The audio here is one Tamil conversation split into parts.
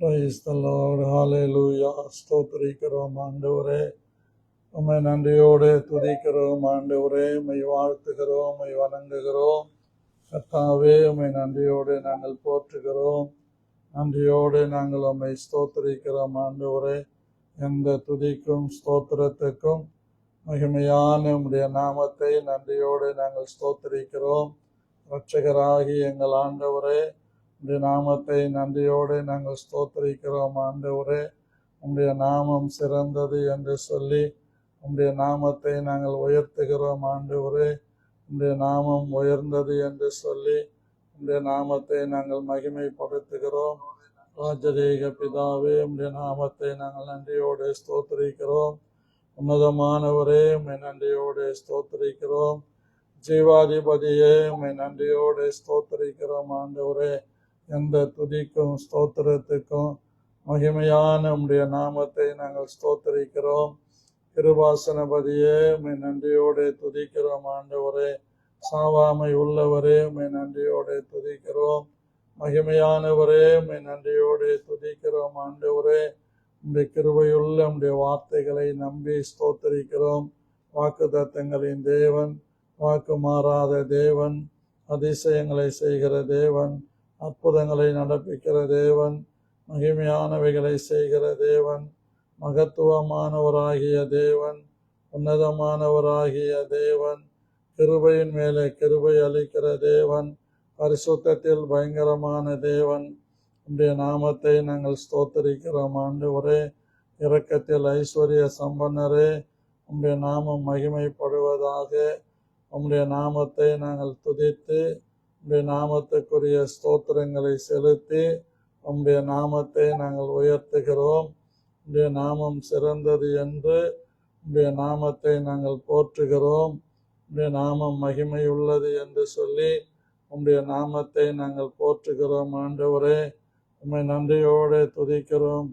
Praise the Lord. Hallelujah. ஸ்தோத்திரிக்கிறோம் ஆண்டவரே. உம்மை நன்றியோடு துதிக்கிறோம் ஆண்டவரே. உம்மை வாழ்த்துகிறோம், உம்மை வணங்குகிறோம். கர்த்தாவே, உம்மை நன்றியோடு நாங்கள் போற்றுகிறோம். நன்றியோடு நாங்கள் உம்மை ஸ்தோத்திரிக்கிறோம் ஆண்டவரே. எந்த துதிக்கும் ஸ்தோத்திரத்துக்கும் மகிமையான உம்முடைய நாமத்தை நன்றியோடு நாங்கள் ஸ்தோத்திரிக்கிறோம். இரட்சகராகி எங்கள் ஆண்டவரே, உம்முடைய நாமத்தை நன்றியோடு நாங்கள் ஸ்தோத்திரிக்கிறோம் ஆண்டவரே. உம்முடைய நாமம் சிறந்தது என்று சொல்லி உம்முடைய நாமத்தை நாங்கள் உயர்த்துகிறோம் ஆண்டவரே. உம்முடைய நாமம் உயர்ந்தது என்று சொல்லி உம்முடைய நாமத்தை நாங்கள் மகிமைப்படுத்துகிறோம். ராஜரீக பிதாவே, உம்முடைய நாமத்தை நாங்கள் நன்றியோடு ஸ்தோத்திரிக்கிறோம். உன்னதமானவரே, உம்மை நன்றியோடு ஸ்தோத்திரிக்கிறோம். ஜீவாதிபதியே, உம்மை நன்றியோடு ஸ்தோத்திரிக்கிறோம் ஆண்டவரே. எந்த துதிக்கும் ஸ்தோத்திரத்துக்கும் மகிமையான உம்முடைய நாமத்தை நாங்கள் ஸ்தோத்திரிக்கிறோம். கிருபாசனபதியே, உம்மை நன்றியோடு துதிக்கிறோம் ஆண்டவரே. சாவாமை உள்ளவரே, உம்மை நன்றியோடு துதிக்கிறோம். மகிமையானவரே, உம்மை நன்றியோடு துதிக்கிறோம் ஆண்டவரே. உம்முடைய கிருபையுள்ள உம்முடைய வார்த்தைகளை நம்பி ஸ்தோத்திரிக்கிறோம். வாக்குத்தத்தங்களின் தேவன், வாக்கு மாறாத தேவன், அதிசயங்களை செய்கிற தேவன், அற்புதங்களை நடப்பிக்கிற தேவன், மகிமையானவைகளை செய்கிற தேவன், மகத்துவமானவராகிய தேவன், உன்னதமானவராகிய தேவன், கிருபையின் மேலே கிருபை அளிக்கிற தேவன், பரிசுத்தத்தில் பயங்கரமான தேவன். உம்முடைய நாமத்தை நாங்கள் ஸ்தோத்திரிக்கிறோம் ஆண்டவரே. இரக்கத்தில் ஐஸ்வர்ய சம்பன்னரே, உம்முடைய நாமம் மகிமைப்படுவதாக. உம்முடைய நாமத்தை நாங்கள் துதித்து உம்முடைய நாமத்துக்குரிய ஸ்தோத்திரங்களை செலுத்தி உம்முடைய நாமத்தை நாங்கள் உயர்த்துகிறோம். உம்முடைய நாமம் சிறந்தது என்று உம்முடைய நாமத்தை நாங்கள் போற்றுகிறோம். உம்முடைய நாமம் மகிமையுள்ளது என்று சொல்லி உம்முடைய நாமத்தை நாங்கள் போற்றுகிறோம் ஆண்டவரே. உம்மை நன்றியோடு துதிக்கிறோம்.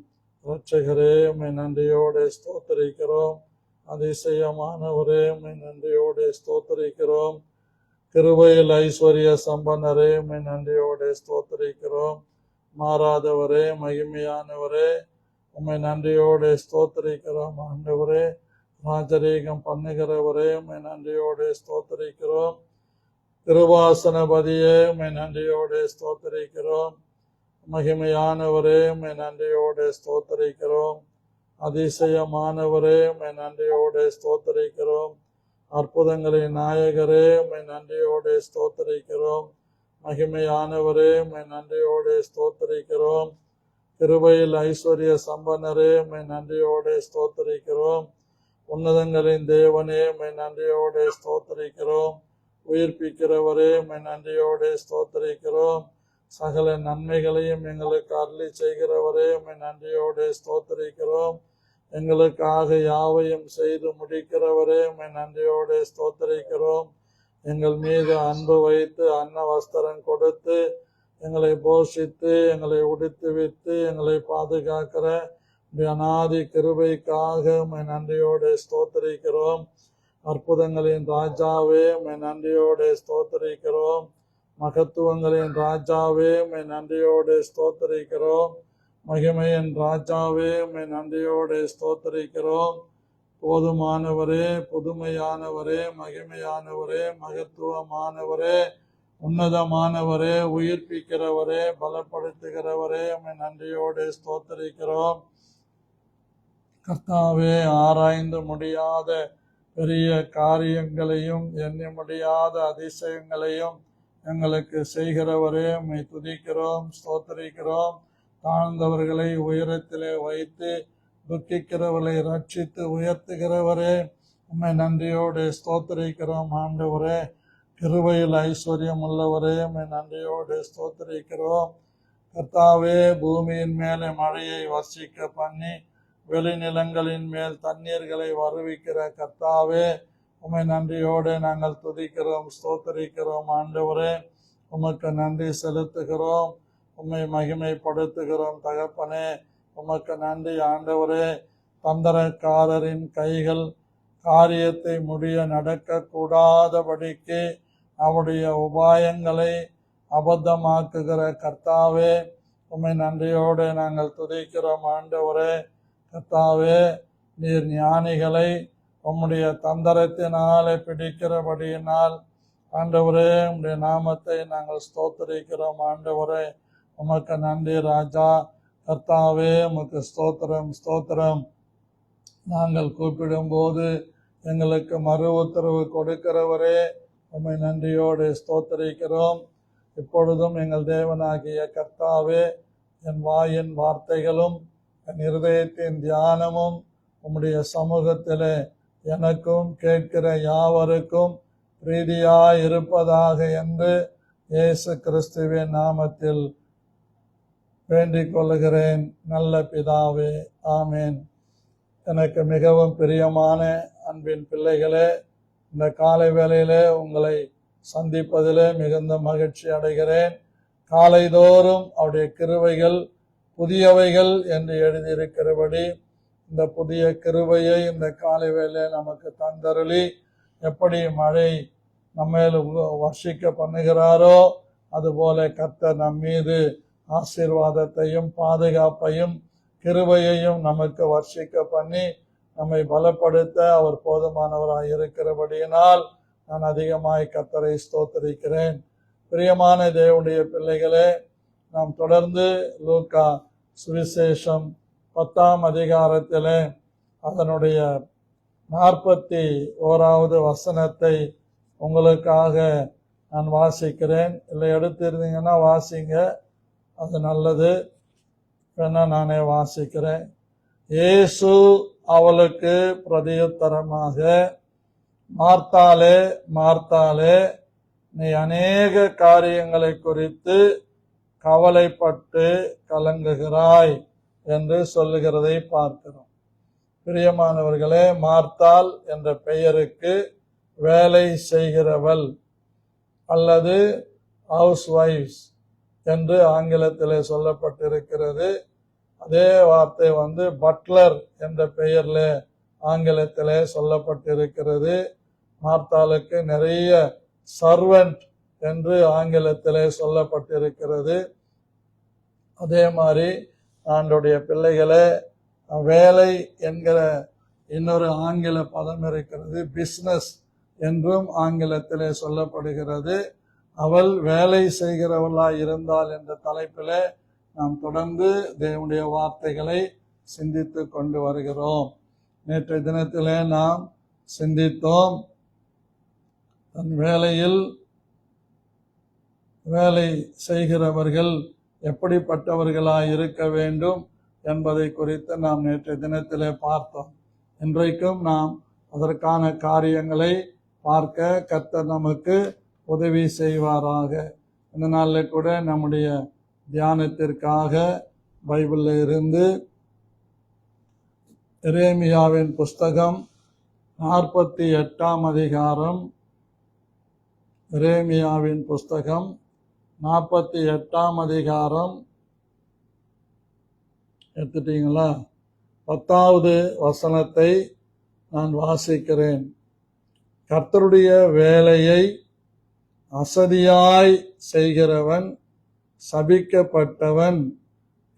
இரட்சகரே, உம்மை நன்றியோடு ஸ்தோத்திரிக்கிறோம். அதிசயமானவரே, உம்மை நன்றியோடு ஸ்தோத்திரிக்கிறோம். கிருபையில் ஐஸ்வர்ய சம்பன்னரே, உம்மை நன்றியோடு ஸ்தோத்திரிக்கிறோம். மாறாதவரே, மகிமையானவரே, உம்மை நன்றியோடு ஸ்தோத்திரிக்கிறோம் ஆண்டவரே. ராஜரீகம் பண்ணுகிறவரே, உம்மை நன்றியோடு ஸ்தோத்திரிக்கிறோம். கிருபாசனபதியே, உம்மை நன்றியோடு ஸ்தோத்திரிக்கிறோம். மகிமையானவரே, உம்மை நன்றியோடு ஸ்தோத்திரிக்கிறோம். அதிசயமானவரே, உம்மை நன்றியோடு ஸ்தோத்திரிக்கிறோம். அற்புதங்களின் நாயகரே, உம்மை நன்றியோடு ஸ்தோத்திரிக்கிறோம். மகிமையானவரே, உம்மை நன்றியோடு ஸ்தோத்திரிக்கிறோம். கிருபையில் ஐஸ்வர்ய சம்பன்னரே, உம்மை நன்றியோடு ஸ்தோத்திரிக்கிறோம். உன்னதங்களின் தேவனே, உம்மை நன்றியோடு ஸ்தோத்திரிக்கிறோம். உயிர்ப்பிக்கிறவரே, உம்மை நன்றியோடு ஸ்தோத்திரிக்கிறோம். சகல நன்மைகளையும் எங்களுக்கு அருளி செய்கிறவரே, உம்மை நன்றியோடு ஸ்தோத்திரிக்கிறோம். எங்களுக்காக யாவையும் செய்து முடிக்கிறவரே, உம்மை நன்றியோடு ஸ்தோத்திரிக்கிறோம். எங்கள் மீது அன்பு வைத்து அன்ன வஸ்திரம் கொடுத்து எங்களை போஷித்து எங்களை உடுத்துவித்து எங்களை பாதுகாக்கிற அநாதி கிருபைக்காக உம்மை நன்றியோடு ஸ்தோத்திரிக்கிறோம். அற்புதங்களின் ராஜாவே, உம்மை நன்றியோடு ஸ்தோத்திரிக்கிறோம். மகத்துவங்களின் ராஜாவே, உம்மை நன்றியோடு ஸ்தோத்திரிக்கிறோம். மகிமையின் ராஜாவே, உம்மை நன்றியோடு ஸ்தோத்திரிக்கிறோம். போதுமானவரே, புதுமையானவரே, மகிமையானவரே, மகத்துவமானவரே, உன்னதமானவரே, உயிர்ப்பிக்கிறவரே, பலப்படுத்துகிறவரே, உம்மை நன்றியோடு ஸ்தோத்திரிக்கிறோம். கர்த்தாவே, ஆராய்ந்து முடியாத பெரிய காரியங்களையும் எண்ண முடியாத அதிசயங்களையும் எங்களுக்கு செய்கிறவரே, உம்மை துதிக்கிறோம், ஸ்தோத்திரிக்கிறோம். தாழ்ந்தவர்களை உயரத்திலே வைத்து துக்கிக்கிறவர்களை ரட்சித்து உயர்த்துகிறவரே, உம்மை நன்றியோடு ஸ்தோத்திரிக்கிறோம் ஆண்டவரே. கிருபையில் ஐஸ்வர்யம் உள்ளவரே, உம்மை நன்றியோடு ஸ்தோத்திரிக்கிறோம். கர்த்தாவே, பூமியின் மேலே மழையை வர்ஷிக்க பண்ணி வெளிநிலங்களின் மேல் தண்ணீர்களை வருவிக்கிற கர்த்தாவே, உம்மை நன்றியோடு நாங்கள் துதிக்கிறோம், ஸ்தோத்திரிக்கிறோம் ஆண்டவரே. உமக்கு நன்றி செலுத்துகிறோம், உம்மை மகிமைப்படுத்துகிறோம் தகப்பனே. உமக்கு நன்றி ஆண்டவரே. தந்திரக்காரரின் கைகள் காரியத்தை முடிய நடக்கக்கூடாதபடிக்கு அவருடைய உபாயங்களை அபத்தமாக்குகிற கர்த்தாவே, உம்மை நன்றியோடு நாங்கள் துதிக்கிறோம். ஆண்டவரே கர்த்தாவே, நீர் ஞானிகளை உம்முடைய தந்திரத்தினாலே பிடிக்கிறபடியினால் ஆண்டவரே உம்முடைய நாமத்தை நாங்கள் ஸ்தோத்திரிக்கிறோம். ஆண்டவரே உமக்கு நன்றி ராஜா. கர்த்தாவே உமக்கு ஸ்தோத்திரம் ஸ்தோத்திரம். நாங்கள் கூப்பிடும்போது எங்களுக்கு மறு உத்தரவு கொடுக்கிறவரே உம்மை நன்றியோடு ஸ்தோத்திரிக்கிறோம். இப்பொழுதும் எங்கள் தேவனாகிய கர்த்தாவே, என் வாயின் வார்த்தைகளும் என் இருதயத்தின் தியானமும் உம்முடைய சமூகத்திலே எனக்கும் கேட்கிற யாவருக்கும் பிரீதியாய் இருப்பதாக என்று இயேசு கிறிஸ்துவின் நாமத்தில் வேண்டிக் கொள்கிறேன் நல்ல பிதாவே, ஆமேன். எனக்கு மிகவும் பிரியமான அன்பின் பிள்ளைகளே, இந்த காலை வேளையிலே உங்களை சந்திப்பதிலே மிகுந்த மகிழ்ச்சி அடைகிறேன். காலைதோறும் அவருடைய கிருபைகள் புதியவைகள் என்று எழுதியிருக்கிறபடி இந்த புதிய கிருபையை இந்த காலை வேளை நமக்கு தந்தருளி எப்படி மழை நம்மேல் வர்ஷிக்க பண்ணுகிறாரோ அதுபோல கர்த்தர் நம் மீது ஆசீர்வாதத்தையும் பாதுகாப்பையும் கிருபையையும் நமக்கு வர்ஷிக்க பண்ணி நம்மை பலப்படுத்த அவர் போதுமானவராய் இருக்கிறபடியினால் நான் அதிகமாய் கர்த்தரை ஸ்தோத்திரிக்கிறேன். பிரியமான தேவனுடைய பிள்ளைகளே, நாம் தொடர்ந்து லூக்கா சுவிசேஷம் 10ஆம் அதிகாரத்திலே அதனுடைய 41வது வசனத்தை உங்களுக்காக நான் வாசிக்கிறேன். இல்லை எடுத்திருந்தீங்கன்னா வாசிங்க, அது நல்லது. வேணா நானே வாசிக்கிறேன். இயேசு அவளுக்கு பிரதியுத்தரமாக, மார்த்தாளே மார்த்தாளே, நீ அநேக காரியங்களை குறித்து கவலைப்பட்டு கலங்குகிறாய் என்று சொல்லுகிறதை பார்க்கிறோம். பிரியமானவர்களே, மார்த்தாள் என்ற பெயருக்கு வேலை செய்கிறவள் அல்லது ஹவுஸ் வைஃப்ஸ் என்று ஆங்கிலத்திலே சொல்லப்பட்டிருக்கிறது. அதே வார்த்தை பட்லர் என்ற பெயர்ல ஆங்கிலத்திலே சொல்லப்பட்டிருக்கிறது. மார்த்தாளுக்கு நிறைய சர்வெண்ட் என்று ஆங்கிலத்திலே சொல்லப்பட்டிருக்கிறது. அதே மாதிரி ஆண்டோடைய பிள்ளைகளே, வேலை என்கிற இன்னொரு ஆங்கில பதம் இருக்கிறது. பிஸ்னஸ் என்றும் ஆங்கிலத்திலே சொல்லப்படுகிறது. அவள் வேலை செய்கிறவளாய் இருந்தாள் என்ற தலைப்பிலே நாம் தொடர்ந்து தேவனுடைய வார்த்தைகளை சிந்தித்து கொண்டு வருகிறோம். நேற்றைய தினத்திலே நாம் சிந்தித்தோம், தன் வேலையில் வேலை செய்கிறவர்கள் எப்படிப்பட்டவர்களாய் இருக்க வேண்டும் என்பதை குறித்து நாம் நேற்றைய தினத்திலே பார்த்தோம். இன்றைக்கும் நாம் அதற்கான காரியங்களை பார்க்க கர்த்தர் நமக்கு உதவி செய்வாராக. இந்த நாளில் கூட நம்முடைய தியானத்திற்காக பைபிளில் இருந்து எரேமியாவின் புஸ்தகம் 48ஆம் அதிகாரம், எரேமியாவின் புஸ்தகம் 48ஆம் அதிகாரம் எடுத்துட்டீங்களா? 10வது வசனத்தை நான் வாசிக்கிறேன். கர்த்தருடைய வேலையை அசதியாய் செய்கிறவன் சபிக்கப்பட்டவன்,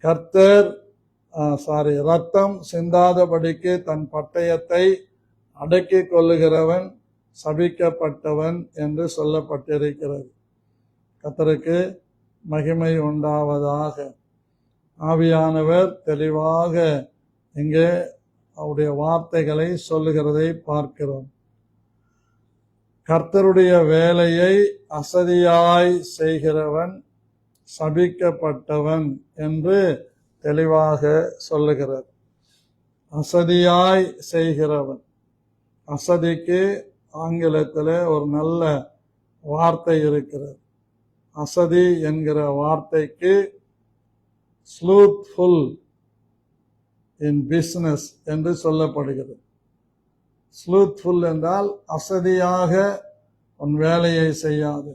கர்த்தர் ரத்தம் சிந்தாதபடிக்கு தன் பட்டயத்தை அடக்கிக் கொள்ளுகிறவன் சபிக்கப்பட்டவன் என்று சொல்லப்பட்டிருக்கிறது. கர்த்தருக்கு மகிமை உண்டாவதாக. ஆவியானவர் தெளிவாக இங்கே அவருடைய வார்த்தைகளை சொல்லுகிறதை பார்க்கிறோம். கர்த்தருடைய வேலையை அசதியாய் செய்கிறவன் சபிக்கப்பட்டவன் என்று தெளிவாக சொல்லுகிறார். அசதியாய் செய்கிறவன், அசதிக்கு ஆங்கிலத்தில் ஒரு நல்ல வார்த்தை இருக்கிறது. அசதி என்கிற வார்த்தைக்கு ஸ்லூத்ஃபுல் இன் பிஸ்னஸ் என்று சொல்லப்படுகிறது. ஸ்லூத்ஃபுல் என்றால் அசதியாக உன் வேலையை செய்யாது,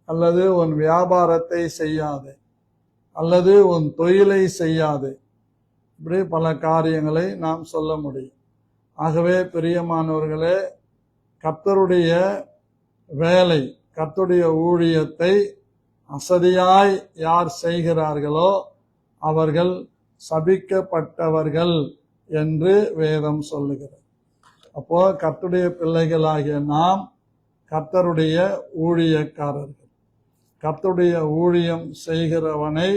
அல்லது உன் வியாபாரத்தை செய்யாது, அல்லது உன் தொழிலை செய்யாது. இப்படி பல காரியங்களை நாம் சொல்ல முடியும். ஆகவே பிரியமானவர்களே, கர்த்தருடைய வேலை, கர்த்தருடைய ஊழியத்தை அசதியாய் யார் செய்கிறார்களோ அவர்கள் சபிக்கப்பட்டவர்கள் என்று வேதம் சொல்லுகிறது. அப்போ கர்த்தருடைய பிள்ளைகளாகிய நாம் கர்த்தருடைய ஊழியக்காரர்கள். கர்த்தருடைய ஊழியம் செய்கிறவனை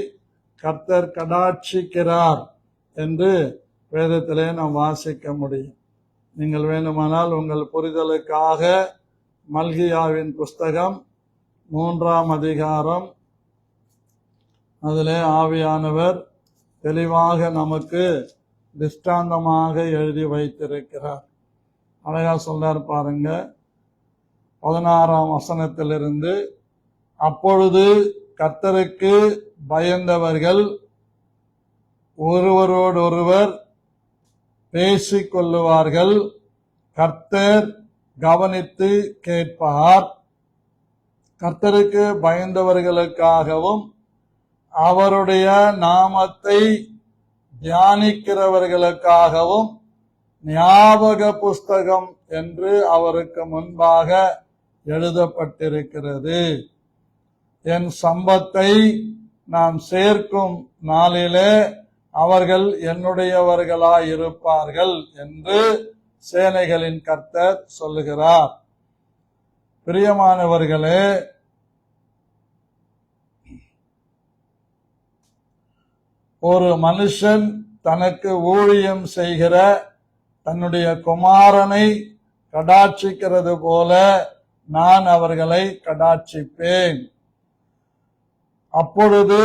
கர்த்தர் கடாட்சிக்கிறார் என்று வேதத்திலே நாம் வாசிக்க முடியும். நீங்கள் வேண்டுமானால் உங்கள் புரிதலுக்காக மல்கியாவின் புஸ்தகம் 3ஆம் அதிகாரம், அதிலே ஆவியானவர் தெளிவாக நமக்கு திஷ்டாந்தமாக எழுதி வைத்திருக்கிறார். அழகா சொல்றார் பாருங்க, 16ஆம் வசனத்திலிருந்து, அப்பொழுது கர்த்தருக்கு பயந்தவர்கள் ஒருவரோடொருவர் பேசிக்கொள்ளுவார்கள், கர்த்தர் கவனித்து கேட்பார். கர்த்தருக்கு பயந்தவர்களுக்காகவும் அவருடைய நாமத்தை தியானிக்கிறவர்களுக்காகவும் ஞாபக புஸ்தகம் என்று அவருக்கு முன்பாக எழுதப்பட்டிருக்கிறது. என் சம்பத்தை நான் சேர்க்கும் நாளிலே அவர்கள் என்னுடையவர்களாயிருப்பார்கள் என்று சேனைகளின் கர்த்தர் சொல்லுகிறார். பிரியமானவர்களே, ஒரு மனுஷன் தனக்கு ஊழியம் செய்கிற தன்னுடைய குமாரனை கடாட்சிக்கிறது போல நான் அவர்களை கடாட்சிப்பேன். அப்பொழுது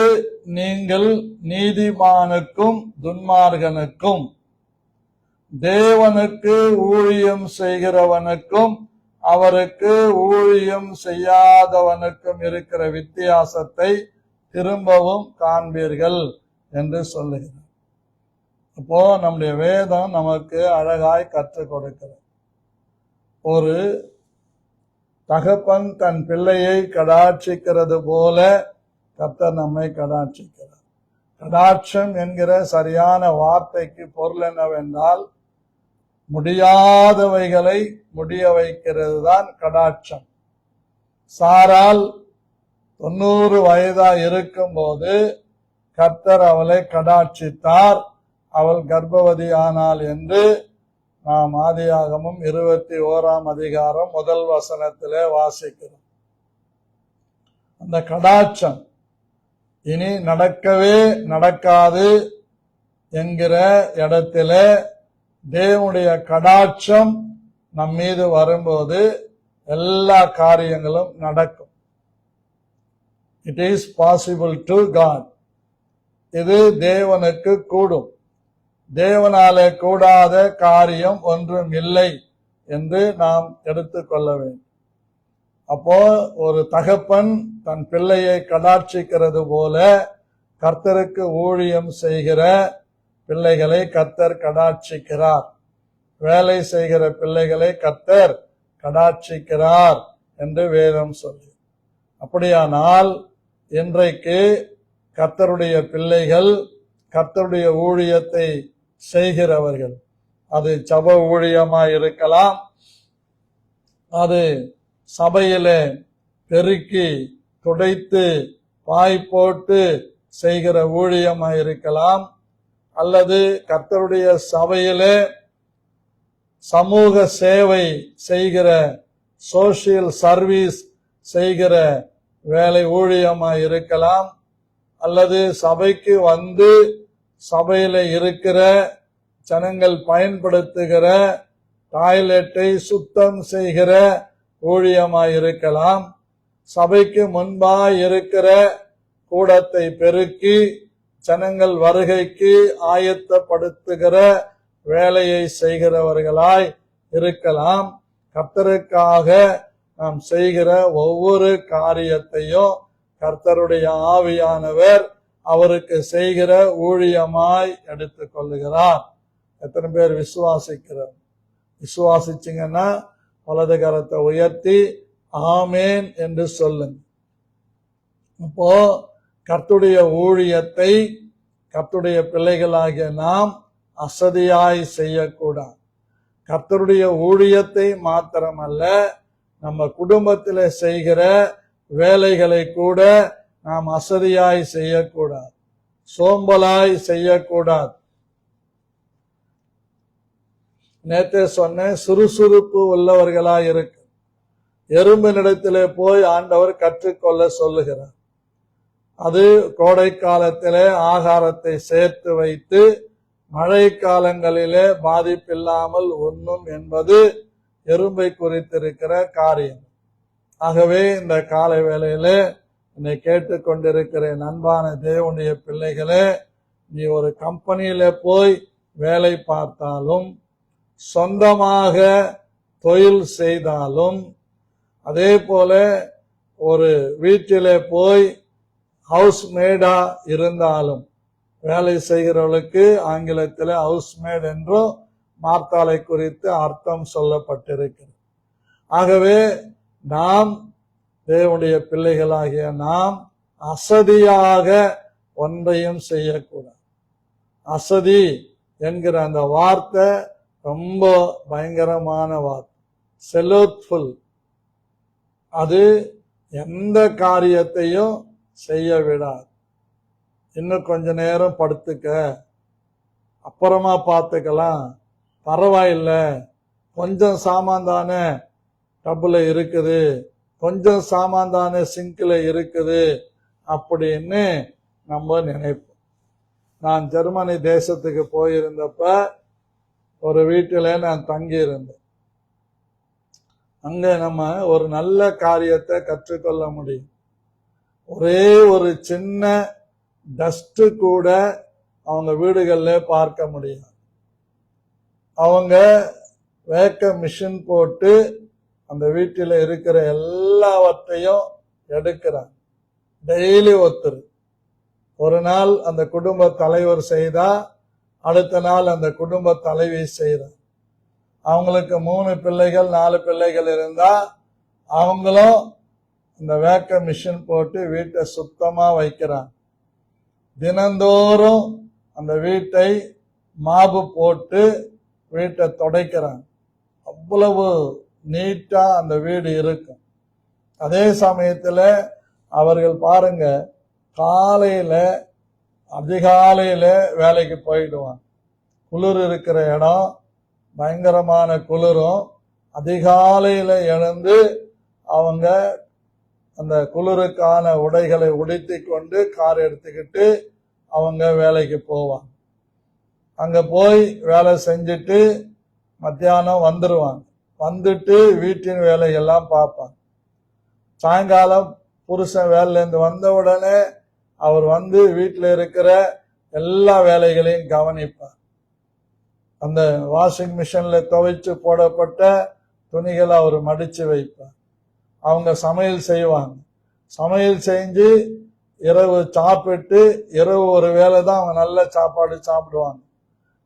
நீங்கள் நீதிமானுக்கும் துன்மார்கனுக்கும் தேவனுக்கு ஊழியம் செய்கிறவனுக்கும் அவருக்கு ஊழியம் செய்யாதவனுக்கும் இருக்கிற வித்தியாசத்தை திரும்பவும் காண்பீர்கள் என்று சொல்லுகிறார். அப்போ நம்முடைய வேதம் நமக்கு அழகாய் கற்றுக் கொடுக்கிறது. ஒரு தகப்பன் தன் பிள்ளையை கடாட்சிக்கிறது போல கர்த்தர் நம்மை கடாட்சிக்கிறார். கடாட்சம் என்கிற சரியான வார்த்தைக்கு பொருள் என்னவென்றால், முடியாதவைகளை முடிய வைக்கிறது தான் கடாட்சம். சாரால் 90 வயதா இருக்கும்போது கர்த்தர் அவளை கடாட்சித்தார், அவள் கர்ப்பவதி ஆனாள் என்று நாம் ஆதியாகமம் 21ஆம் அதிகாரம் 1 வசனத்திலே வாசிக்கிறோம். அந்த கடாட்சம் இனி நடக்கவே நடக்காது என்கிற இடத்துல தேவனுடைய கடாட்சம் நம் மீது வரும்போது எல்லா காரியங்களும் நடக்கும். It is possible to God. இது தேவனுக்கு கூடும். தேவனாலே கூடாத காரியம் ஒன்றும் இல்லை என்று நாம் எடுத்துக்கொள்ள வேண்டும். அப்போ ஒரு தகப்பன் தன் பிள்ளையை கடாட்சிக்கிறது போல கர்த்தருக்கு ஊழியம் செய்கிற பிள்ளைகளை கர்த்தர் கடாட்சிக்கிறார். வேலை செய்கிற பிள்ளைகளை கர்த்தர் கடாட்சிக்கிறார் என்று வேதம் சொல்லி. அப்படியானால் இன்றைக்கு கர்த்தருடைய பிள்ளைகள் கர்த்தருடைய ஊழியத்தை செய்கிறவர்கள், அது ஜெப ஊழியமாய் இருக்கலாம், அது சபையிலே பெருக்கி துடைத்து பாய் போட்டு செய்கிற ஊழியமாய் இருக்கலாம், அல்லது கர்த்தருடைய சபையிலே சமூக சேவை செய்கிற சோசியல் சர்வீஸ் செய்கிற வேலை ஊழியமாய் இருக்கலாம், அல்லது சபைக்கு வந்து சபையில இருக்கிற ஜனங்கள் பயன்படுத்துகிற டாய்லெட்டை சுத்தம் செய்கிற ஊழியமாய் இருக்கலாம், சபைக்கு முன்பாய் இருக்கிற கூடத்தை பெருக்கி ஜனங்கள் வருகைக்கு ஆயத்தப்படுத்துகிற வேலையை செய்கிறவர்களாய் இருக்கலாம். கர்த்தருக்காக நாம் செய்கிற ஒவ்வொரு காரியத்தையும் கர்த்தருடைய ஆவியானவர் அவருக்கு செய்கிற ஊழியமாய் எடுத்துக் கொள்ளுகிறார். எத்தனை பேர் விசுவாசிக்கிறோம்? விசுவாசிச்சிங்கன்னா வலது கரத்தை உயர்த்தி ஆமேன் என்று சொல்லுங்க. அப்போ கர்த்தருடைய ஊழியத்தை கர்த்தருடைய பிள்ளைகளாகிய நாம் அசதியாய் செய்யக்கூடாது. கர்த்தருடைய ஊழியத்தை மாத்திரமல்ல, நம்ம குடும்பத்தில் செய்கிற வேலைகளை கூட நாம் அசதியாய் செய்யக்கூடாது, சோம்பலாய் செய்யக்கூடாது. நேற்றே சொன்னேன், சுறுசுறுப்பு உள்ளவர்களாய் இருக்கு. எறும்பினிடத்திலே போய் ஆண்டவர் கற்றுக்கொள்ள சொல்லுகிறார். அது கோடை காலத்திலே ஆகாரத்தை சேர்த்து வைத்து மழை காலங்களிலே பாதிப்பில்லாமல் உண்ணும் என்பது எறும்பை குறித்திருக்கிற காரியம். ஆகவே இந்த காலை வேளையிலே என்னை கேட்டுக்கொண்டிருக்கிற அன்பான தேவனுடைய பிள்ளைகளே, நீ ஒரு கம்பெனியில போய் வேலை பார்த்தாலும், சொந்தமாக தொழில் செய்தாலும், அதே போல ஒரு வீட்டிலே போய் ஹவுஸ்மேடா இருந்தாலும், வேலை செய்கிறவர்களுக்கு ஆங்கிலத்தில் ஹவுஸ்மேட் என்றும் மார்த்தாளை குறித்து அர்த்தம் சொல்லப்பட்டிருக்கிறது. ஆகவே நாம் தேவனுடைய பிள்ளைகளாகிய நாம் அசதியாக ஒன்றையும் செய்யக்கூடாது. அசதி என்கிற அந்த வார்த்தை ரொம்ப பயங்கரமான வார்த்தை, செலோத்ஃபுல். அது எந்த காரியத்தையும் செய்ய விடாது. இன்னும் கொஞ்ச நேரம் படுத்துக்க, அப்புறமா பார்த்துக்கலாம், பரவாயில்ல, கொஞ்சம் சாமான் தானே டப்புல இருக்குது, கொஞ்சம் சாமான் தானே சிங்கில் இருக்குது அப்படின்னு நம்ம நினைப்போம். நான் ஜெர்மனி தேசத்துக்கு போயிருந்தப்ப ஒரு வீட்டில் நான் தங்கி இருந்தேன். அங்க நம்ம ஒரு நல்ல காரியத்தை கற்றுக்கொள்ள முடியும். ஒரே ஒரு சின்ன டஸ்ட் கூட அவங்க வீடுகள்ல பார்க்க முடியும். அவங்க வேக்கம் மிஷின் போட்டு அந்த வீட்டில் இருக்கிற எல்லாவற்றையும் எடுக்கிறாங்க. டெய்லி ஒரு நாள் அந்த குடும்ப தலைவர் செய்தா, அடுத்த நாள் அந்த குடும்ப தலைவி செய்கிறார். அவங்களுக்கு 3 பிள்ளைகள் 4 பிள்ளைகள் இருந்தா அவங்களும் இந்த வேக்கம் மிஷின் போட்டு வீட்டை சுத்தமா வைக்கிறாங்க. தினந்தோறும் அந்த வீட்டை மாபு போட்டு வீட்டை துடைக்கிறாங்க. அவ்வளவு நீட்டா அந்த வீடு இருக்கும். அதே சமயத்துல அவர்கள் பாருங்க, காலையில அதிகாலையில வேலைக்கு போயிடுவாங்க. குளிர் இருக்கிற இடம், பயங்கரமான குளிரும், அதிகாலையில எழுந்து அவங்க அந்த குளிருக்கான உடைகளை உடுத்தி கொண்டு கார் எடுத்துக்கிட்டு அவங்க வேலைக்கு போவாங்க. அங்க போய் வேலை செஞ்சுட்டு மத்தியானம் வந்துருவாங்க. வந்துட்டு வீட்டின் வேலையெல்லாம் பார்ப்பாங்க. சாயங்காலம் புருஷன் வேலையிலேருந்து வந்த உடனே அவர் வந்து வீட்டில் இருக்கிற எல்லா வேலைகளையும் கவனிப்பார். அந்த வாஷிங் மிஷின்ல துவைச்சு போடப்பட்ட துணிகளை அவர் மடிச்சு வைப்பார். அவங்க சமையல் செய்வாங்க. சமையல் செஞ்சு இரவு சாப்பிட்டு, இரவு ஒரு வேளை தான் அவங்க நல்ல சாப்பாடு சாப்பிடுவாங்க.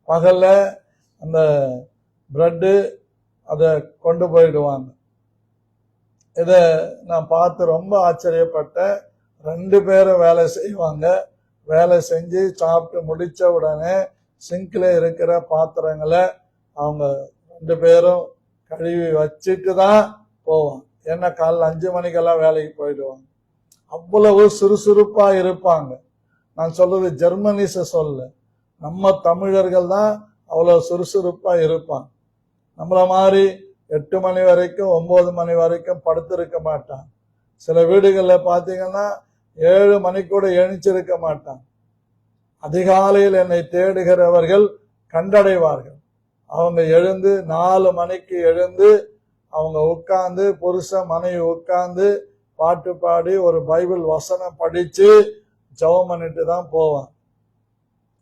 பகல்ல அந்த பிரெட்டு அதை கொண்டு போயிடுவாங்க. இத நான் பார்த்து ரொம்ப ஆச்சரியப்பட்டேன். 2 பேரும் வேலை செய்வாங்க. வேலை செஞ்சு சாப்பிட்டு முடிச்ச உடனே சிங்க்ல இருக்கிற பாத்திரங்களை அவங்க 2 பேரும் கழுவி வச்சுட்டு தான் போவாங்க. ஏன்னா காலைல 5 மணிக்கெல்லாம் வேலைக்கு போயிடுவாங்க. அவ்வளவு சுறுசுறுப்பா இருப்பாங்க. நான் சொல்றது ஜெர்மனிஸ சொல்ல, நம்ம தமிழர்கள் தான் அவ்வளவு சுறுசுறுப்பா இருப்பாங்க. நம்மள மாதிரி 8 மணி வரைக்கும் 9 மணி வரைக்கும் படுத்திருக்க மாட்டாங்க. சில வீடுகள்ல பாத்தீங்கன்னா 7 மணி கூட எழுந்திருக்க மாட்டாங்க. அதிகாலையில் என்னை தேடுகிறவர்கள் கண்டடைவார்கள். அவங்க எழுந்து 4 மணிக்கு எழுந்து அவங்க உட்கார்ந்து, புருஷன் மனைவி உட்கார்ந்து பாட்டு பாடி ஒரு பைபிள் வசனம் படிச்சு ஜெபம் பண்ணிட்டு தான் போவாங்க.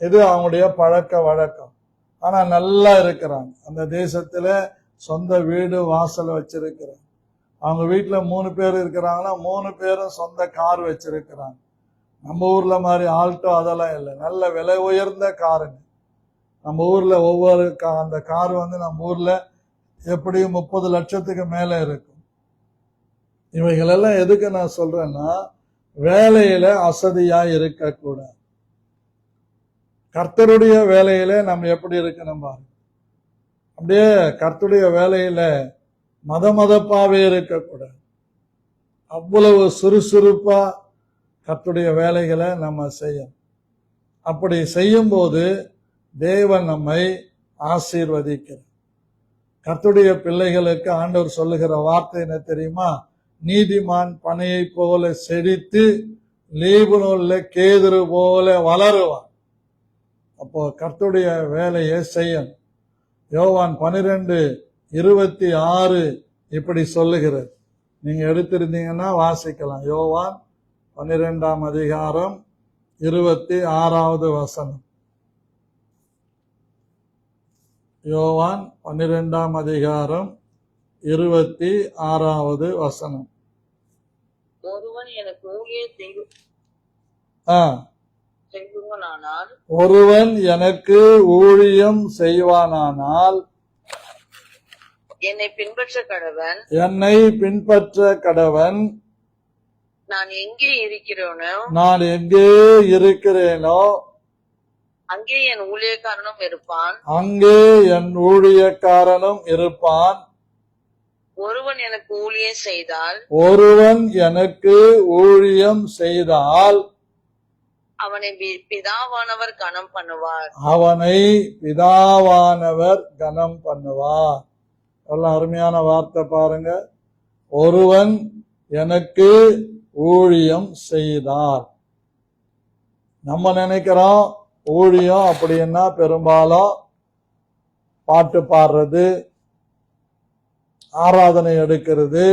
இது அவங்களுடைய பழக்க வழக்கம். ஆனா நல்லா இருக்கிறாங்க. அந்த தேசத்துல சொந்த வீடு வாசல் வச்சிருக்கிறாங்க. அவங்க வீட்டுல 3 பேர் இருக்கிறாங்கன்னா 3 பேரும் சொந்த கார் வச்சிருக்கிறாங்க. நம்ம ஊர்ல மாதிரி ஆல்டோ அதெல்லாம் இல்லை, நல்ல விலை உயர்ந்த காருங்க. நம்ம ஊர்ல ஒவ்வொரு அந்த கார் வந்து நம்ம ஊர்ல எப்படியும் 30 லட்சத்துக்கு மேல இருக்கும். இவைகளெல்லாம் எதுக்கு நான் சொல்றேன்னா, வேலையில அசதியா இருக்கக்கூடாது. கர்த்தருடைய வேலையில நம்ம எப்படி இருக்கணும் பாருங்க. அப்படியே கர்த்தருடைய வேலையில மதப்பாவே இருக்கக்கூடாது. அவ்வளவு சுறுசுறுப்பா கர்த்தருடைய வேலைகளை நம்ம செய்யணும். அப்படி செய்யும்போது தேவன் நம்மை ஆசீர்வதிக்கிறார். கர்த்தருடைய பிள்ளைகளுக்கு ஆண்டவர் சொல்லுகிற வார்த்தை என்ன தெரியுமா? நீதிமான் பனையை போல செழித்து லீபனோன்ல கேதுரு போல வளருவான். அப்போ கர்த்தருடைய வேலையை செய்யணும். யோவான் 12:26 இப்படி சொல்லுகிறது. நீங்க எடுத்திருந்தீங்கன்னா வாசிக்கலாம். யோவான் 12:26 யோவான் 12:26 ஒருவன் எனக்கு ஊழியம் செய்வானானால் ஒருவன் எனக்கு ஊழியம் செய்வானானால் என்னை பின்பற்ற கடவன். என்னை பின்பற்ற கடவன். நான் எங்கே இருக்கிறேனோ அங்கே என் ஊழியக்காரனும் இருப்பான். ஒருவன் எனக்கு ஊழியம் செய்தால் அவனை பிதாவானவர் கனம் பண்ணுவார். எல்லாம் அருமையான வார்த்தை பாருங்க. ஒருவன் எனக்கு ஊழியம் செய்தால். நம்ம நினைக்கிறோம் ஊழியம் அப்படின்னா பெரும்பாலும் பாட்டு பாடுறது, ஆராதனை எடுக்கிறது,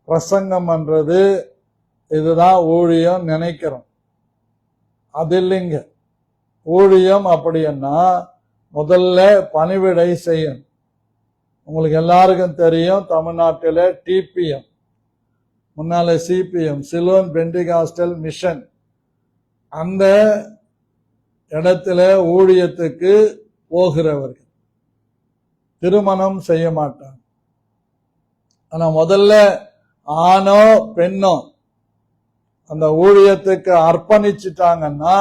பிரசங்கம் பண்றது, இதுதான் ஊழியம் நினைக்கிறோம். அது இல்லைங்க. ஊழியம் அப்படின்னா முதல்ல பணிவிடை செய்யணும். உங்களுக்கு எல்லாருக்கும் தெரியும், தமிழ்நாட்டில் டிபிஎம், முன்னால சிபிஎம், சிலோன் பெண்டிகாஸ்டல் மிஷன், அந்த இடத்துல ஊழியத்துக்கு போகிறவர்கள் திருமணம் செய்ய மாட்டாங்க. ஆனா முதல்ல ஆணோ பெண்ணோ அந்த ஊழியத்துக்கு அர்ப்பணிச்சுட்டாங்கன்னா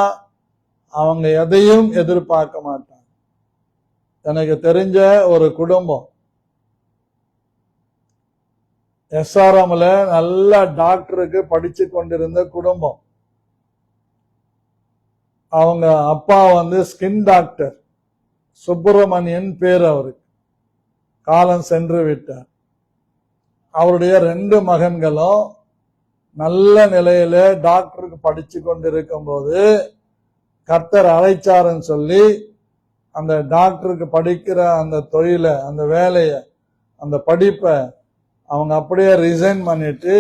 அவங்க எதையும் எதிர்பார்க்க மாட்டாங்க. எனக்கு தெரிஞ்ச ஒரு குடும்பம் SRMல நல்ல டாக்டருக்கு படிச்சு கொண்டிருந்த குடும்பம். அவங்க அப்பா ஸ்கின் டாக்டர், சுப்பிரமணியன் பேர், அவருக்கு காலம் சென்று விட்டார். அவருடைய 2 மகன்களும் நல்ல நிலையில டாக்டருக்கு படிச்சு கொண்டிருக்கும் போது கர்த்தர் அழைச்சாருன்னு சொல்லி அந்த டாக்டருக்கு படிக்கிற அந்த தொழிலை, அந்த வேலையை, அந்த படிப்பை அவங்க அப்படியே ரிசைன் பண்ணிட்டு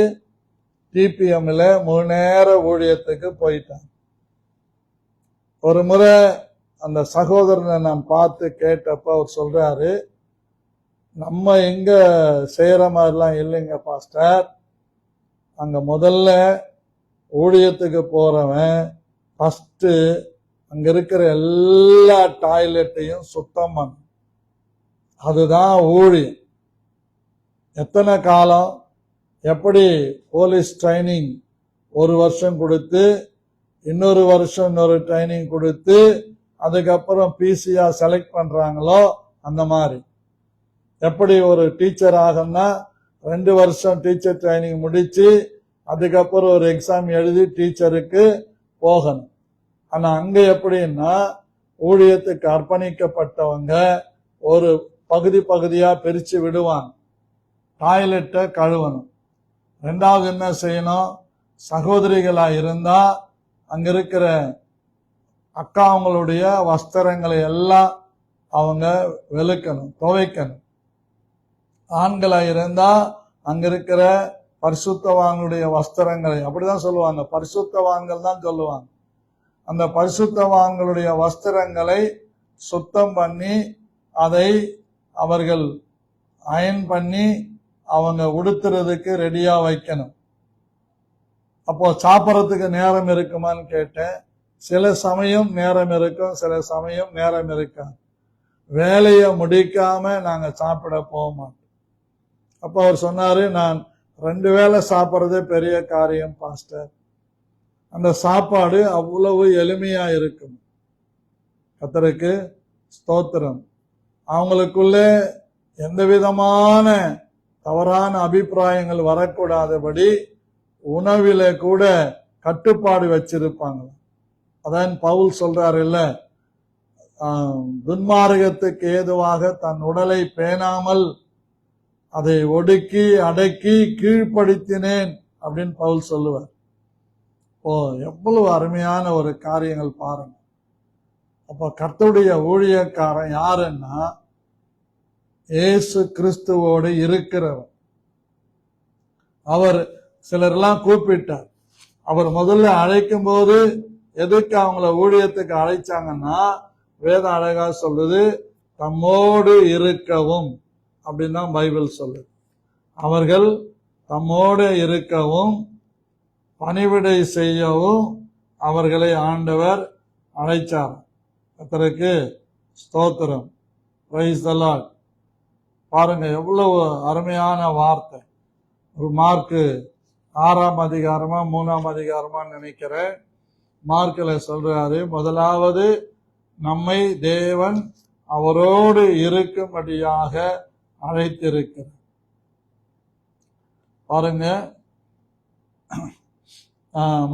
டிபிஎம்ல 3 நேர ஊழியத்துக்கு போயிட்டாங்க. ஒரு முறை அந்த சகோதரனை நான் பார்த்து கேட்டப்ப அவர் சொல்றாரு, நம்ம எங்க செய்யற மாதிரிலாம் இல்லைங்க பாஸ்டர், அங்க முதல்ல ஊழியத்துக்கு போறவன் ஃபர்ஸ்ட் அங்க இருக்கிற எல்லா டாய்லெட்டையும் சுத்தம் பண்ண, அதுதான் ஊழியம். எத்தனை காலம், எப்படி போலீஸ் ட்ரைனிங் 1 வருஷம் கொடுத்து இன்னொரு வருஷம் இன்னொரு ட்ரைனிங் கொடுத்து அதுக்கப்புறம் பிசியா செலக்ட் பண்றாங்களோ அந்த மாதிரி. எப்படி ஒரு டீச்சர் ஆகும்னா 2 வருஷம் டீச்சர் ட்ரைனிங் முடிச்சு அதுக்கப்புறம் ஒரு எக்ஸாம் எழுதி டீச்சருக்கு போகணும். ஆனா அங்க எப்படின்னா ஊழியத்துக்கு அர்ப்பணிக்கப்பட்டவங்க ஒரு பகுதியா பிரிச்சு விடுவாங்க. டாய்லெட்டை கழுவணும். 2வது என்ன செய்யணும், சகோதரிகளா இருந்தா அங்க இருக்கிற அக்காவங்களுடைய வஸ்திரங்களை எல்லாம் அவங்க வெளுக்கணும், துவைக்கணும். ஆண்களா இருந்தா அங்க இருக்கிற பரிசுத்தவான்களுடைய வஸ்திரங்களை, அப்படிதான் சொல்லுவாங்க, பரிசுத்தவான்கள் தான் சொல்லுவாங்க, அந்த பரிசுத்தவான்களுடைய வஸ்திரங்களை சுத்தம் பண்ணி அதை அவர்கள் அயன் பண்ணி அவங்க உடுத்துறதுக்கு ரெடியா வைக்கணும். அப்போ சாப்பிட்றதுக்கு நேரம் இருக்குமான்னு கேட்டேன். சில சமயம் நேரம் இருக்கும், சில சமயம் நேரம் இருக்காது. வேலையை முடிக்காம நாங்க சாப்பிட போக மாட்டோம். அப்போ அவர் சொன்னாரு, நான் 2 வேளை சாப்பிட்றதே பெரிய காரியம் பாஸ்டர். அந்த சாப்பாடு அவ்வளவு எளிமையா இருக்கும். கர்த்தருக்கு ஸ்தோத்திரம். அவங்களுக்குள்ள எந்த விதமான தவறான அபிப்பிராயங்கள் வரக்கூடாதபடி உணவில கூட கட்டுப்பாடு வச்சிருப்பாங்க. அதான் பவுல் சொல்றாரு இல்ல, துன்மார்க்கத்துக்கு ஏதுவாக தன் உடலை பேணாமல் அதை ஒடுக்கி அடக்கி கீழ்ப்படுத்தினேன் அப்படின்னு பவுல் சொல்லுவார். எவ்வளவு அருமையான ஒரு காரியங்கள் பாருங்க. அப்ப கர்த்தருடைய ஊழியக்காரன் யாருன்னா இயேசு கிறிஸ்துவோடு இருக்கிறவர். அவர் சிலரெல்லாம் கூப்பிட்டார். அவர் முதல்ல அழைக்கும் போது எதுக்கு அவங்கள ஊழியத்துக்கு அழைச்சாங்கன்னா, வேதம் அழகா சொல்லுது, தம்மோடு இருக்கவும் அப்படின்னு தான் பைபிள் சொல்லுது. அவர்கள் தம்மோடு இருக்கவும் பணிவிடை செய்யவும் அவர்களை ஆண்டவர் அழைச்சார். கர்த்தருக்கு ஸ்தோத்திரம். Praise the Lord. பாருங்க எவ்வளவு அருமையான வார்த்தை. ஒரு மார்க்கு 6ஆம் அதிகாரமா 3ஆம் அதிகாரமா நினைக்கிறேன், மார்க்கில் சொல்றாரு, முதலாவது நம்மை தேவன் அவரோடு இருக்கும்படியாக அழைத்திருக்கிறார். பாருங்க,